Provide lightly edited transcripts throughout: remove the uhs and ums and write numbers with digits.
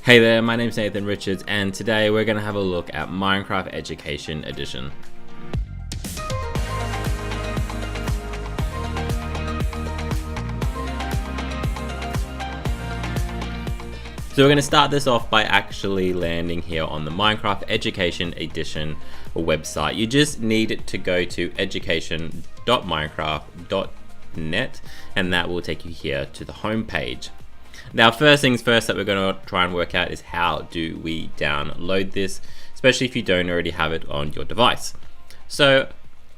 Hey there, my name's Nathan Richards, and today we're going to have a look at Minecraft Education Edition. So we're going to start this off by actually landing here on the Minecraft Education Edition website. You just need to go to education.minecraft.net and that will take you here to the home page. Now, first things first that we're going to try and work out is how do we download this, especially if you don't already have it on your device. So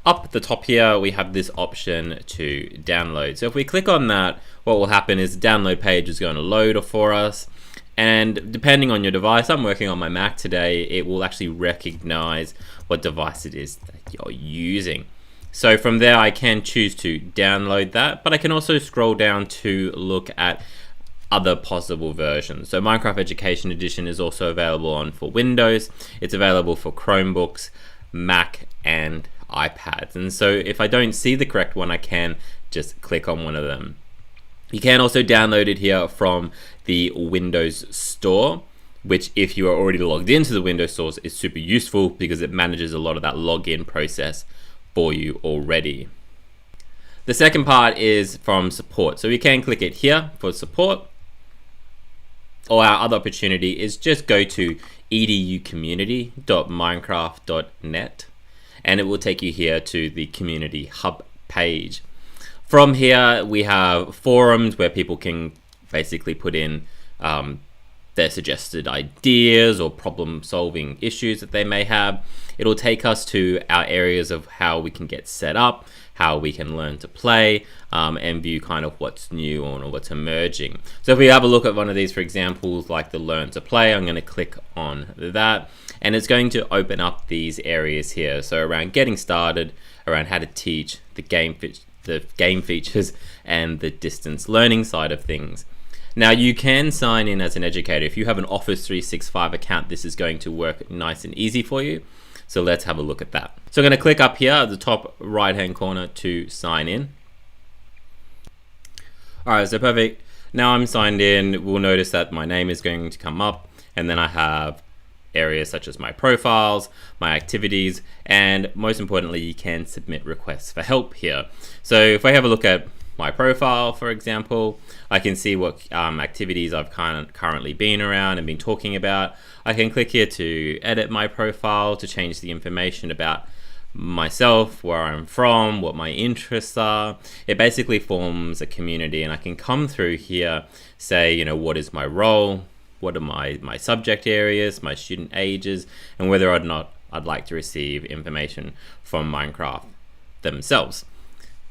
up at the top here, we have this option to download. So if we click on that, what will happen is the download page is going to load for us. And depending on your device, I'm working on my Mac today, it will actually recognize what device it is that you're using. So from there, I can choose to download that, but I can also scroll down to look at other possible versions. So Minecraft Education Edition is also available for Windows. It's available for Chromebooks, Mac, and iPads. And so if I don't see the correct one, I can just click on one of them. You can also download it here from the Windows Store, which if you are already logged into the Windows Store is super useful because it manages a lot of that login process for you already. The second part is from support. So we can click it here for support. Or our other opportunity is just go to educommunity.minecraft.net and it will take you here to the community hub page. From here, we have forums where people can basically put in their suggested ideas or problem-solving issues that they may have. It'll take us to our areas of how we can get set up, how we can learn to play, and view kind of what's new or what's emerging. So if we have a look at one of these, for examples, like the Learn to Play, I'm going to click on that, and it's going to open up these areas here. So around getting started, around how to teach, the game features, and the distance learning side of things. Now you can sign in as an educator. If you have an Office 365 account, this is going to work nice and easy for you. So let's have a look at that. So I'm going to click up here at the top right hand corner to sign in. Alright, so perfect. Now I'm signed in. We'll notice that my name is going to come up, and then I have areas such as my profiles, my activities, and most importantly, you can submit requests for help here. So if I have a look at my profile, for example, I can see what activities I've currently been around and been talking about. I can click here to edit my profile to change the information about myself, where I'm from, what my interests are. It basically forms a community, and I can come through here, say, you know, what is my role, what are my subject areas, my student ages, and whether or not I'd like to receive information from Minecraft themselves.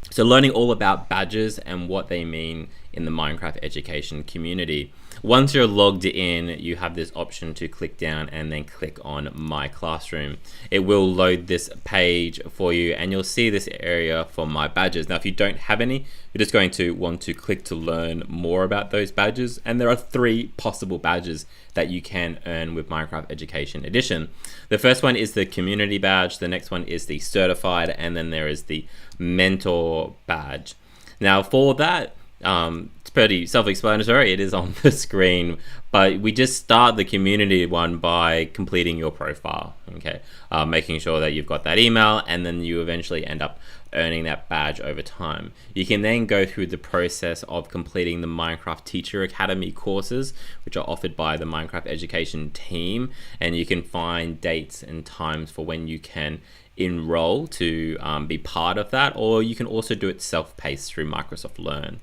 So learning all about badges and what they mean in the Minecraft education community. Once you're logged in, you have this option to click down and then click on My Classroom. It will load this page for you and you'll see this area for my badges. Now, if you don't have any, you're just going to want to click to learn more about those badges. And there are 3 possible badges that you can earn with Minecraft Education Edition. The first one is the community badge. The next one is the certified, and then there is the mentor badge. Now for that, it's pretty self-explanatory. It is on the screen, but we just start the community one by completing your profile, okay? Making sure that you've got that email, and then you eventually end up earning that badge over time. You can then go through the process of completing the Minecraft Teacher Academy courses, which are offered by the Minecraft Education team, and you can find dates and times for when you can enroll to be part of that, or you can also do it self-paced through Microsoft Learn.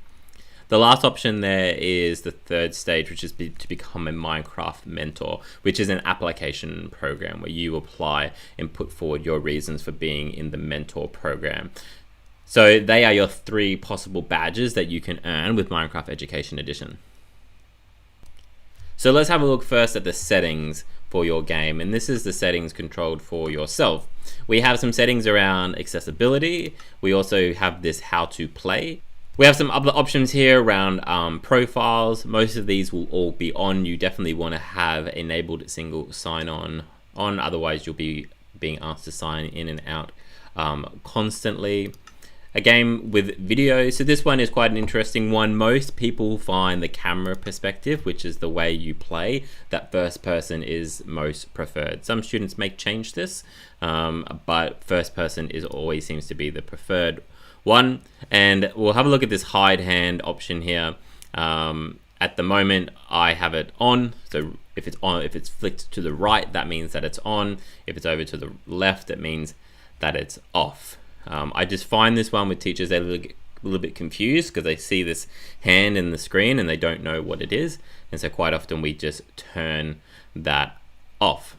The last option there is the third stage, which is to become a Minecraft mentor, which is an application program where you apply and put forward your reasons for being in the mentor program. So they are your 3 possible badges that you can earn with Minecraft Education Edition. So let's have a look first at the settings for your game, and this is the settings controlled for yourself. We have some settings around accessibility. We also have this how to play. We have some other options here around profiles. Most of these will all be on. You definitely want to have enabled single sign-on otherwise you'll be being asked to sign in and out constantly. a game with video. So this one is quite an interesting one. Most people find the camera perspective, which is the way you play, that first person is most preferred. Some students may change this, but first person always seems to be the preferred one. And we'll have a look at this hide hand option here. At the moment, I have it on. So if it's flicked to the right, that means that it's on. If it's over to the left, it means that it's off. I just find this one with teachers, they're a little bit confused because they see this hand in the screen and they don't know what it is. And so quite often we just turn that off.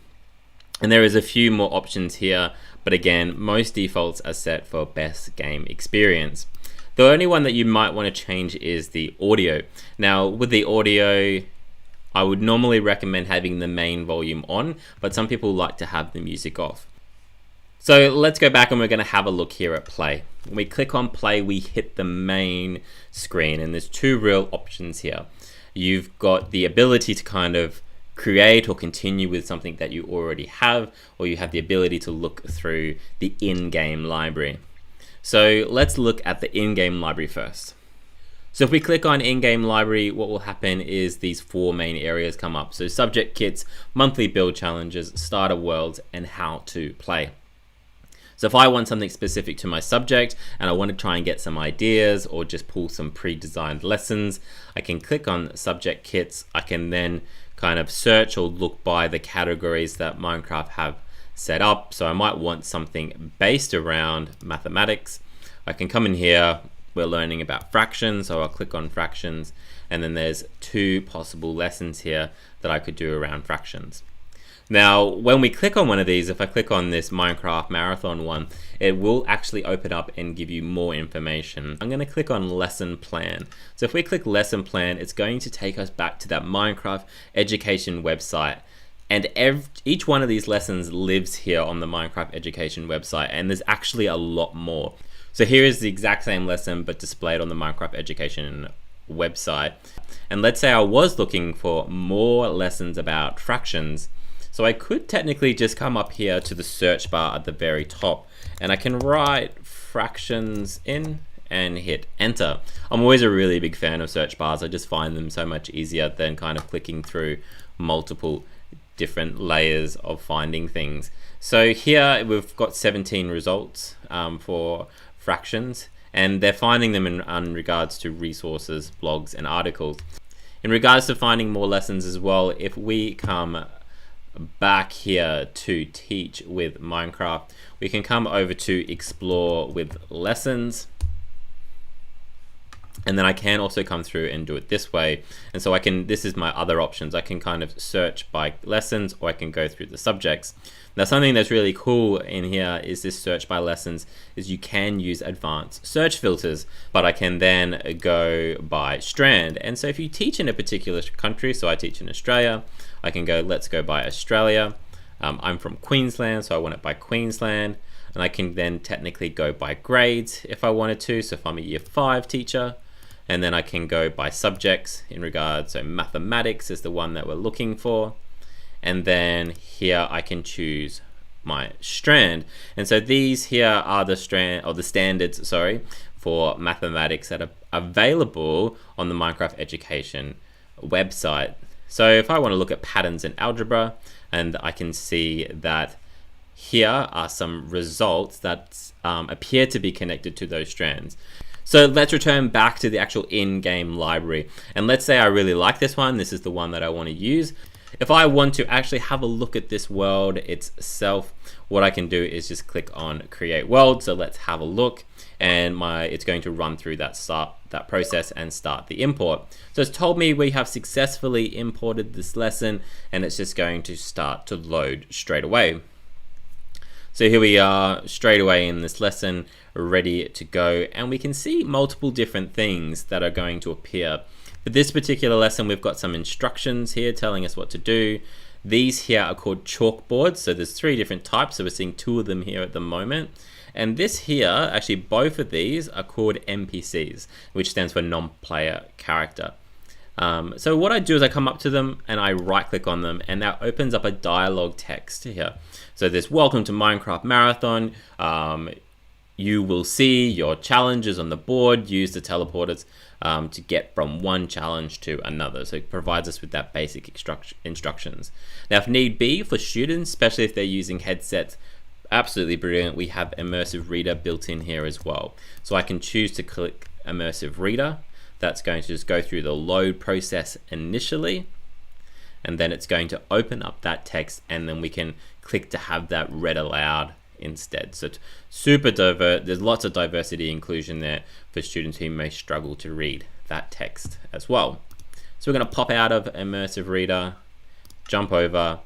And there is a few more options here, but again, most defaults are set for best game experience. The only one that you might want to change is the audio. Now with the audio, I would normally recommend having the main volume on, but some people like to have the music off. So let's go back and we're going to have a look here at play. When we click on play, we hit the main screen, and there's two real options here. You've got the ability to kind of create or continue with something that you already have, or you have the ability to look through the in-game library. So let's look at the in-game library first. So if we click on in-game library, what will happen is these four main areas come up. So subject kits, monthly build challenges, starter worlds, and how to play. So if I want something specific to my subject and I want to try and get some ideas or just pull some pre-designed lessons, I can click on subject kits. I can then kind of search or look by the categories that Minecraft have set up. So I might want something based around mathematics. I can come in here, we're learning about fractions, so I'll click on fractions, and then there's two possible lessons here that I could do around fractions. Now, when we click on one of these, if I click on this Minecraft Marathon one, it will actually open up and give you more information. I'm going to click on lesson plan. So if we click lesson plan, it's going to take us back to that Minecraft education website. And each one of these lessons lives here on the Minecraft education website, and there's actually a lot more. So here is the exact same lesson, but displayed on the Minecraft education website. And let's say I was looking for more lessons about fractions. So I could technically just come up here to the search bar at the very top, and I can write fractions in and hit enter. I'm always a really big fan of search bars. I just find them so much easier than kind of clicking through multiple different layers of finding things. So here we've got 17 results for fractions, and they're finding them in regards to resources, blogs, and articles. In regards to finding more lessons as well, if we come back here to teach with Minecraft, we can come over to explore with lessons, and then I can also come through and do it this way. And so this is my other options. I can kind of search by lessons, or I can go through the subjects. Now something that's really cool in here is this search by lessons is you can use advanced search filters, but I can then go by strand. And so if you teach in a particular country, so I teach in Australia, I can go, let's go by Australia. I'm from Queensland, so I want it by Queensland. And I can then technically go by grades if I wanted to. So if I'm a year 5 teacher, and then I can go by subjects in regards, so mathematics is the one that we're looking for. And then here I can choose my strand. And so these here are the standards, for mathematics that are available on the Minecraft education website. So if I want to look at patterns in algebra, and I can see that here are some results that appear to be connected to those strands. So let's return back to the actual in-game library. And let's say I really like this one. This is the one that I want to use. If I want to actually have a look at this world itself, what I can do is just click on create world. So let's have a look, and it's going to run through that process and start the import. So it's told me we have successfully imported this lesson, and it's just going to start to load straight away. So here we are straight away in this lesson, ready to go, and we can see multiple different things that are going to appear. For this particular lesson, we've got some instructions here telling us what to do. These here are called chalkboards. So there's 3 different types. So we're seeing 2 of them here at the moment. And this here, actually both of these are called NPCs, which stands for non-player character. So what I do is I come up to them and I right click on them, and that opens up a dialogue text here. So there's welcome to Minecraft Marathon. you will see your challenges on the board, use the teleporters to get from one challenge to another. So it provides us with that basic instructions. Now, if need be for students, especially if they're using headsets, absolutely brilliant. We have Immersive Reader built in here as well. So I can choose to click Immersive Reader. That's going to just go through the load process initially, and then it's going to open up that text, and then we can click to have that read aloud instead. So it's super diverse. There's lots of diversity inclusion there for students who may struggle to read that text as well. So we're going to pop out of Immersive Reader, jump over,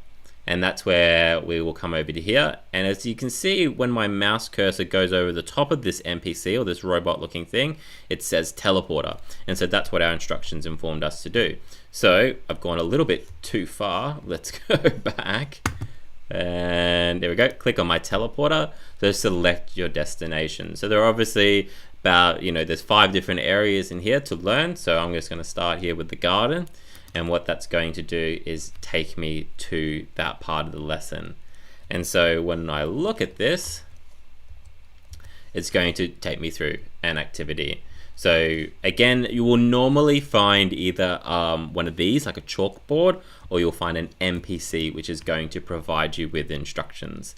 and that's where we will come over to here. And as you can see, when my mouse cursor goes over the top of this NPC or this robot looking thing, it says teleporter. And so that's what our instructions informed us to do. So I've gone a little bit too far. Let's go back. And there we go, click on my teleporter. So select your destination. So there are obviously about, there's 5 different areas in here to learn. So I'm just going to start here with the garden. And what that's going to do is take me to that part of the lesson. And so when I look at this, it's going to take me through an activity. So again, you will normally find either one of these, like a chalkboard, or you'll find an NPC, which is going to provide you with instructions.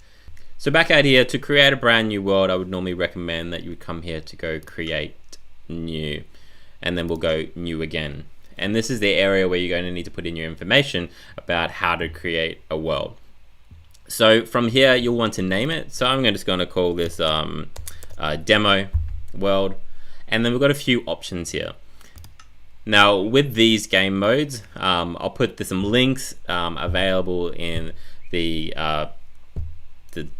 So back out here, to create a brand new world, I would normally recommend that you would come here to go create new, and then we'll go new again. And this is the area where you're going to need to put in your information about how to create a world. So from here, you'll want to name it. So I'm just going to call this demo world. And then we've got a few options here. Now with these game modes, I'll put some links available in the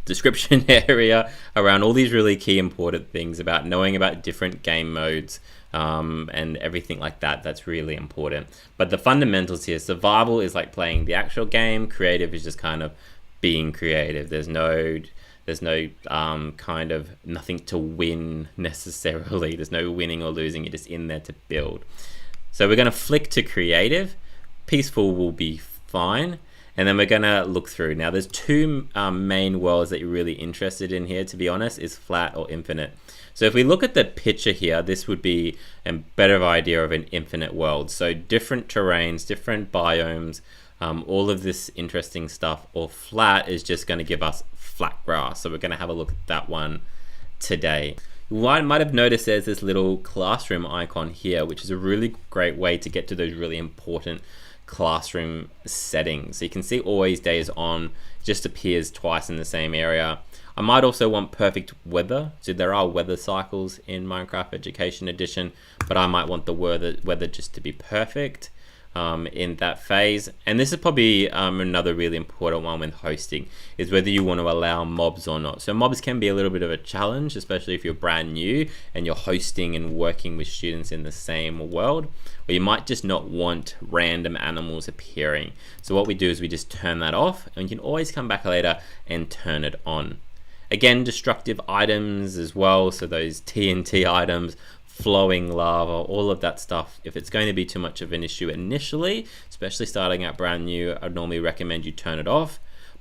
description area around all these really key important things about knowing about different game modes and everything like that. That's really important. But the fundamentals here, survival is like playing the actual game. Creative is just kind of being creative. There's no kind of nothing to win necessarily. There's no winning or losing. You're just in there to build. So we're going to flick to creative. Peaceful will be fine. And then we're going to look through. Now there's 2 main worlds that you're really interested in here, to be honest, is flat or infinite. So if we look at the picture here, this would be a better idea of an infinite world. So different terrains, different biomes, all of this interesting stuff. Or flat is just going to give us flat grass. So we're going to have a look at that one today. You might have noticed there's this little classroom icon here, which is a really great way to get to those really important classroom settings. So you can see always days on, just appears twice in the same area. I might also want perfect weather. So there are weather cycles in Minecraft Education Edition, but I might want the weather just to be perfect in that phase. And this is probably another really important one with hosting, is whether you want to allow mobs or not. So mobs can be a little bit of a challenge, especially if you're brand new and you're hosting and working with students in the same world, or you might just not want random animals appearing. So what we do is we just turn that off, and you can always come back later and turn it on. Again, destructive items as well, so those TNT items, flowing lava, all of that stuff. If it's going to be too much of an issue initially, especially starting out brand new, I'd normally recommend you turn it off.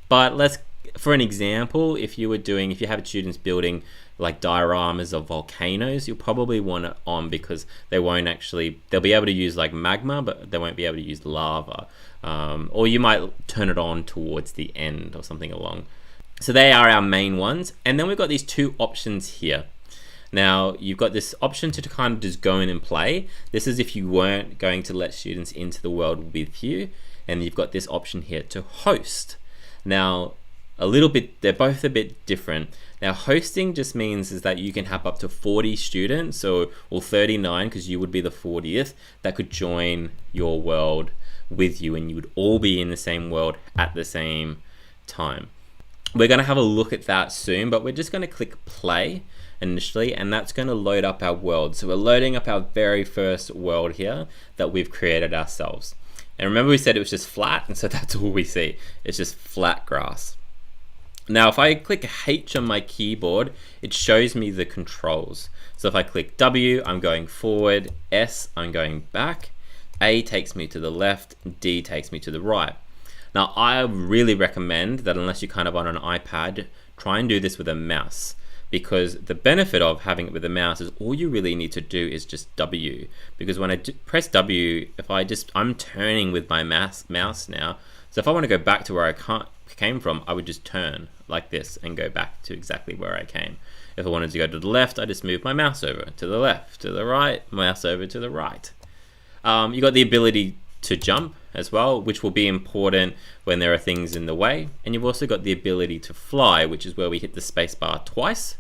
But for an example, if you have students building like dioramas of volcanoes, you'll probably want it on, because they'll be able to use like magma, but they won't be able to use lava. Or you might turn it on towards the end or something along. So they are our main ones. And then we've got these 2 options here. Now you've got this option to kind of just go in and play. This is if you weren't going to let students into the world with you. And you've got this option here to host. Now they're both a bit different. Now hosting just means is that you can have up to 40 students, or 39, because you would be the 40th, that could join your world with you, and you would all be in the same world at the same time. We're going to have a look at that soon, but we're just going to click play initially, and that's going to load up our world. So we're loading up our very first world here that we've created ourselves. And remember we said it was just flat, and so that's all we see. It's just flat grass. Now if I click H on my keyboard, it shows me the controls. So if I click W, I'm going forward, S, I'm going back, A takes me to the left, D takes me to the right. Now I really recommend that unless you're kind of on an iPad, try and do this with a mouse. because the benefit of having it with the mouse is all you really need to do is just W, because when I press W, I'm turning with my mouse now. So if I want to go back to where I came from, I would just turn like this and go back to exactly where I came. If I wanted to go to the left, I just move my mouse over to the left, to the right, mouse over to the right. You got the ability to jump as well, which will be important when there are things in the way. And you've also got the ability to fly, which is where we hit the space bar twice,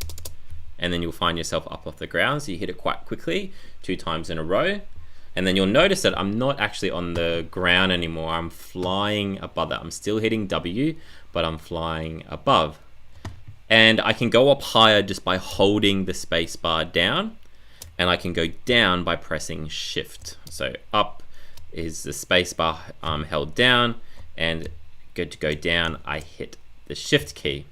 and then you'll find yourself up off the ground. So you hit it quite quickly, 2 times in a row. And then you'll notice that I'm not actually on the ground anymore. I'm flying above that. I'm still hitting W, but I'm flying above. And I can go up higher just by holding the space bar down, and I can go down by pressing Shift. So up is the space bar held down, and to go down, I hit the Shift key.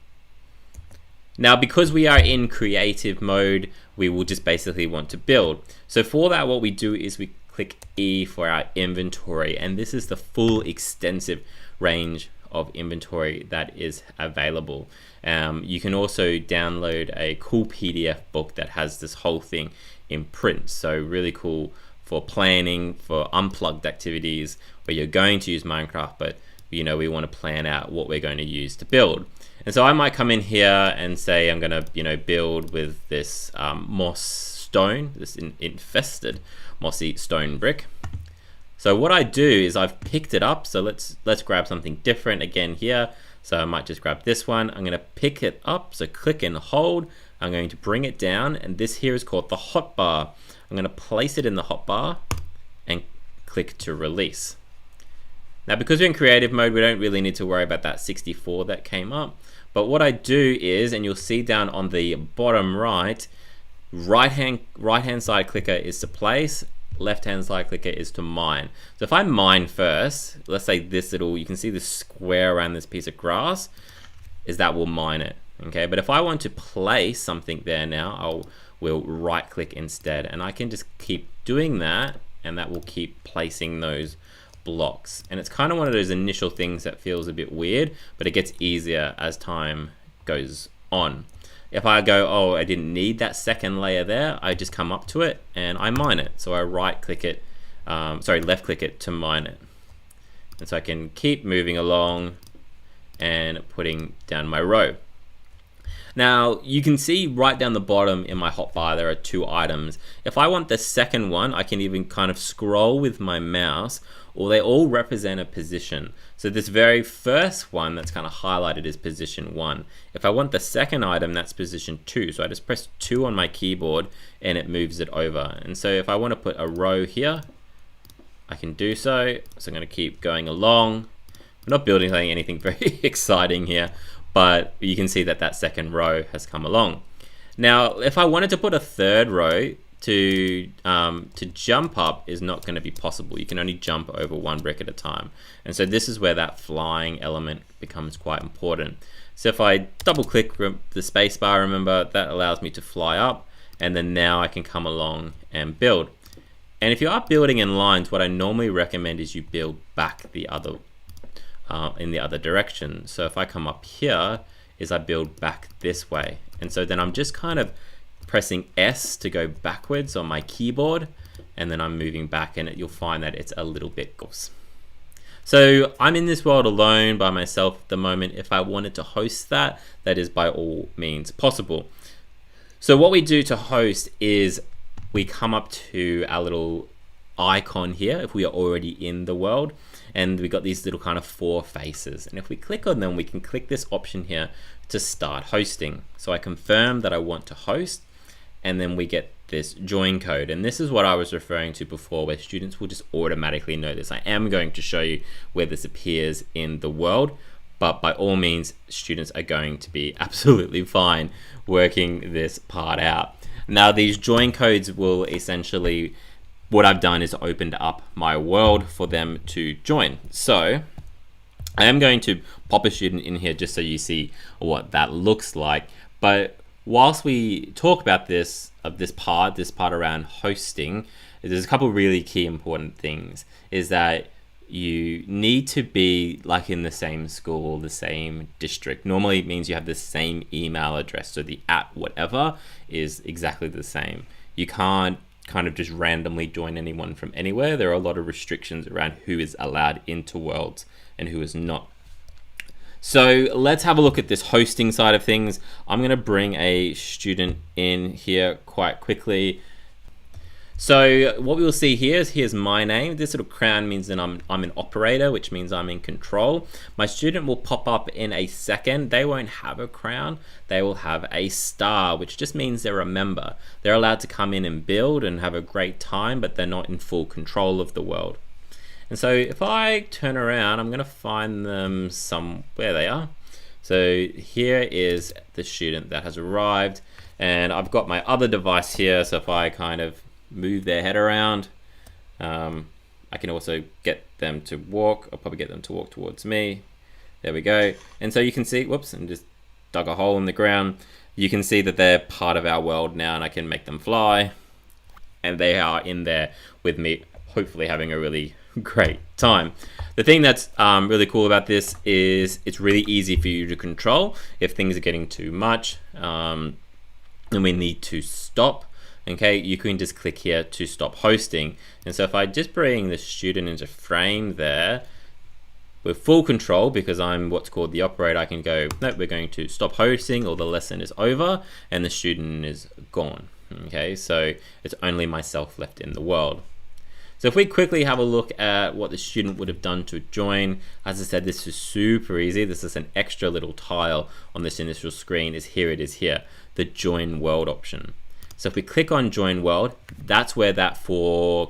Now, because we are in creative mode, we will just basically want to build. So for that, what we do is we click E for our inventory, and this is the full extensive range of inventory that is available. You can also download a cool PDF book that has this whole thing in print. So really cool for planning, for unplugged activities where you're going to use Minecraft, but we want to plan out what we're going to use to build. And so I might come in here and say I'm going to build with this moss stone, this infested mossy stone brick. So what I do is I've picked it up. So let's grab something different again here. So I might just grab this one. I'm going to pick it up. So click and hold. I'm going to bring it down, and this here is called the hotbar. I'm going to place it in the hotbar and click to release. Now, because we're in creative mode, we don't really need to worry about that 64 that came up. But what I do is, and you'll see down on the bottom right hand side clicker is to place, left hand side clicker is to mine. So if I mine first, let's say this you can see this square around this piece of grass, that will mine it. Okay, but if I want to place something there now, we'll right click instead, and I can just keep doing that, and that will keep placing those blocks. And it's kind of one of those initial things that feels a bit weird, but it gets easier as time goes on. If I go, I didn't need that second layer there, I just come up to it and I mine it. So I left click it to mine it. And so I can keep moving along and putting down my row. Now you can see right down the bottom in my hotbar there are 2 items. If I want the second one, I can even kind of scroll with my mouse, or they all represent a position. So this very first one that's kind of highlighted is position 1. If I want the second item, that's position 2. So I just press 2 on my keyboard and it moves it over. And so if I want to put a row here, I can do so. So I'm going to keep going along. I'm not building anything very exciting here, but you can see that second row has come along. Now, if I wanted to put a third row, to jump up is not going to be possible. You can only jump over 1 brick at a time. And so this is where that flying element becomes quite important. So if I double click the space bar, remember, that allows me to fly up, and then now I can come along and build. And if you are building in lines, what I normally recommend is you build back in the other direction. So if I come up here, I build back this way. And so then I'm just kind of pressing S to go backwards on my keyboard, and then I'm moving back, and you'll find that it's a little bit gross. So I'm in this world alone by myself at the moment. If I wanted to host that is by all means possible. So what we do to host is we come up to our little icon here if we are already in the world, and we got these little kind of 4 faces, and if we click on them, we can click this option here to start hosting. So I confirm that I want to host, and then we get this join code, and this is what I was referring to before, where students will just automatically know this. I am going to show you where this appears in the world, but by all means students are going to be absolutely fine working this part out. Now these join codes will essentially, what I've done is opened up my world for them to join. So I am going to pop a student in here just so you see what that looks like. But whilst we talk about this part around hosting, there's a couple really key important things. Is that you need to be like in the same school, the same district. Normally it means you have the same email address, so the whatever is exactly the same. You can't kind of just randomly join anyone from anywhere. There are a lot of restrictions around who is allowed into Worlds and who is not. So let's have a look at this hosting side of things. I'm going to bring a student in here quite quickly. So what we will see here is here's my name. This little crown means that I'm an operator, which means I'm in control. My student will pop up in a second. They won't have a crown. They will have a star, which just means they're a member. They're allowed to come in and build and have a great time, but they're not in full control of the world. And so if I turn around, I'm going to find them somewhere they are. So here is the student that has arrived, and I've got my other device here. So if I kind of move their head around, I can also get them to walk. I'll probably get them to walk towards me. There we go. And so you can see, whoops, and just dug a hole in the ground. You can see that they're part of our world now, and I can make them fly, and they are in there with me, hopefully having a really great time. The thing that's really cool about this is it's really easy for you to control if things are getting too much and we need to stop. Okay, you can just click here to stop hosting. And so if I just bring the student into frame there, with full control, because I'm what's called the operator, I can go, nope, we're going to stop hosting, or the lesson is over and the student is gone. Okay, so it's only myself left in the world. So if we quickly have a look at what the student would have done to join, as I said, this is super easy. This is an extra little tile on this initial screen. Here it is here, the join world option. So if we click on join world, that's where that for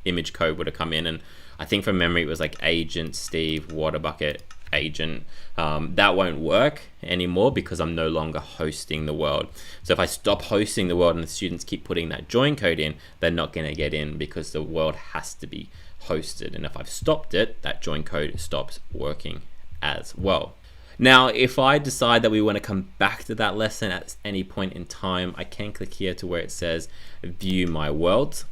image code would have come in. And I think from memory, it was like agent Steve water bucket agent. That won't work anymore because I'm no longer hosting the world. So if I stop hosting the world and the students keep putting that join code in, they're not going to get in because the world has to be hosted. And if I've stopped it, that join code stops working as well. Now, if I decide that we want to come back to that lesson at any point in time, I can click here to where it says view my worlds.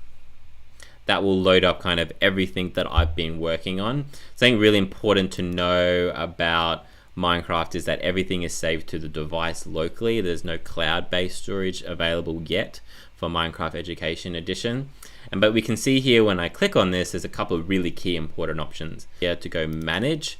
That will load up kind of everything that I've been working on. Something really important to know about Minecraft is that everything is saved to the device locally. There's no cloud-based storage available yet for Minecraft Education Edition. But we can see here when I click on this, there's a couple of really key important options. Here to go manage,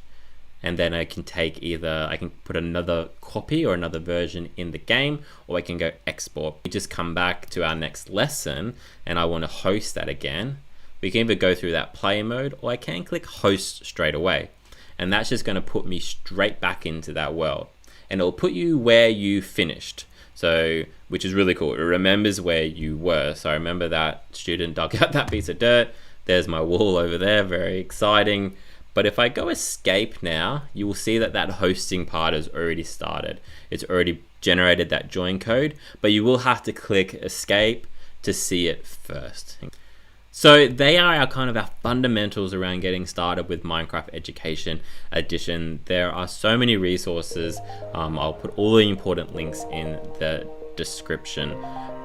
and then I can take I can put another copy or another version in the game, or I can go export. We just come back to our next lesson and I want to host that again. We can either go through that play mode, or I can click host straight away. And that's just going to put me straight back into that world. And it'll put you where you finished. So, which is really cool. It remembers where you were. So I remember that student dug out that piece of dirt. There's my wall over there, very exciting. But if I go escape now, you will see that that hosting part has already started. It's already generated that join code, but you will have to click escape to see it first. So they are our fundamentals around getting started with Minecraft Education Edition. There are so many resources. I'll put all the important links in the description.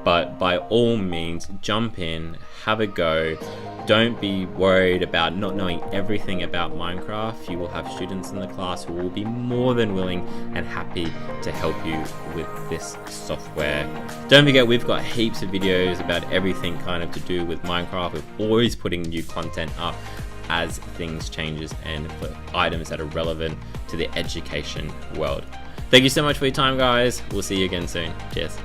But by all means, jump in, have a go. Don't be worried about not knowing everything about Minecraft. You will have students in the class who will be more than willing and happy to help you with this software. Don't forget, we've got heaps of videos about everything to do with Minecraft. We're always putting new content up as things changes and for items that are relevant to the education world. Thank you so much for your time, guys. We'll see you again soon. Cheers.